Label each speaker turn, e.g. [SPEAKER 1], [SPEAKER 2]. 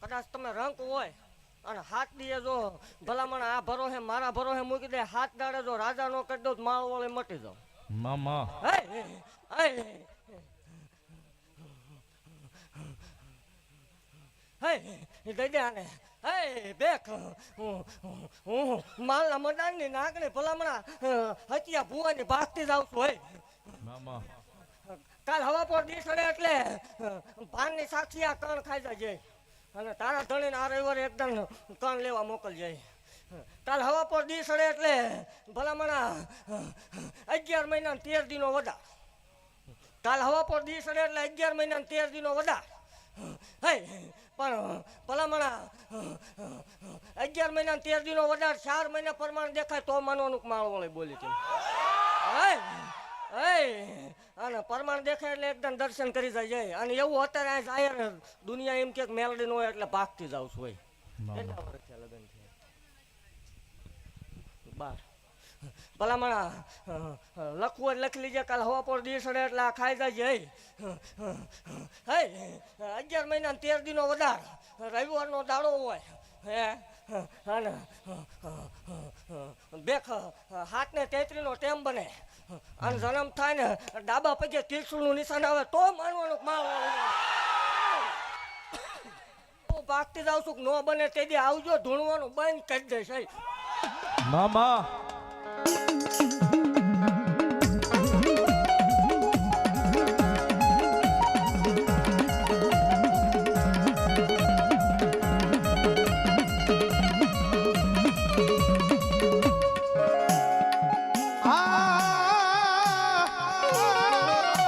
[SPEAKER 1] કદાચ તમે રંક હોય અને હાથ દીએ જો ભલામણ આ ભરોહે મારા ભરોહે મૂકી દે, હાથ દાડે જો રાજા નો કરી દો તો માળ વાળે મટી જાવ.
[SPEAKER 2] મામા
[SPEAKER 1] દઈ દે આને. બેક હું માલના મદાનની નાગણી ભલામણા હત્યા ભુવાની ભાગતી જ આવશું. હોય
[SPEAKER 2] મામા
[SPEAKER 1] કાલ હવા પર દીસડે એટલે ભાનની સાક્ષી આ કણ ખાઈ જાય અને તારા ધણીને આ રવિવારે એકદમ કણ લેવા મોકલજે. કાલ હવા પર દીસડે એટલે ભલામણા 11 મહિના 13 દિનો વધાર. કાલ હવા પર દીસડે એટલે 11 મહિના 13 દિનો વધાર. પણ ભલામણા 11 મહિના 13 દિનો વધાર 4 મહિના પ્રમાણ દેખાય તો માનવાનું માળ વળી બોલી તેમ. અને પરમાણ દેખાય એટલે એકદમ દર્શન કરી જાય. અને એવું અત્યારે આ જાય દુનિયા એમ કે મેલડી નો હોય એટલે ભાગતી જાવ છું. હોય કેટલા વર્ષ થયા લગ્ન થયા? 12. ભલામણા લખવું જ લખી લીજે. કાલ હવા પર દીસડે એટલે આ ખાઈ જાય. 11 મહિના 13 દિનો વધાર રવિવારનો દાડો હોય. અને બેખ હાથ ને 33 નો ટેમ બને અને જન્મ થાય ને ડાબા પગે ત્રિશુળનું નિશાન આવે તો માનવાનું માળ ભાગતી જાવ છું. ન બને તે દી આવજો, ધૂણવાનું બંધ કરી દે સાહેબ.
[SPEAKER 2] મામા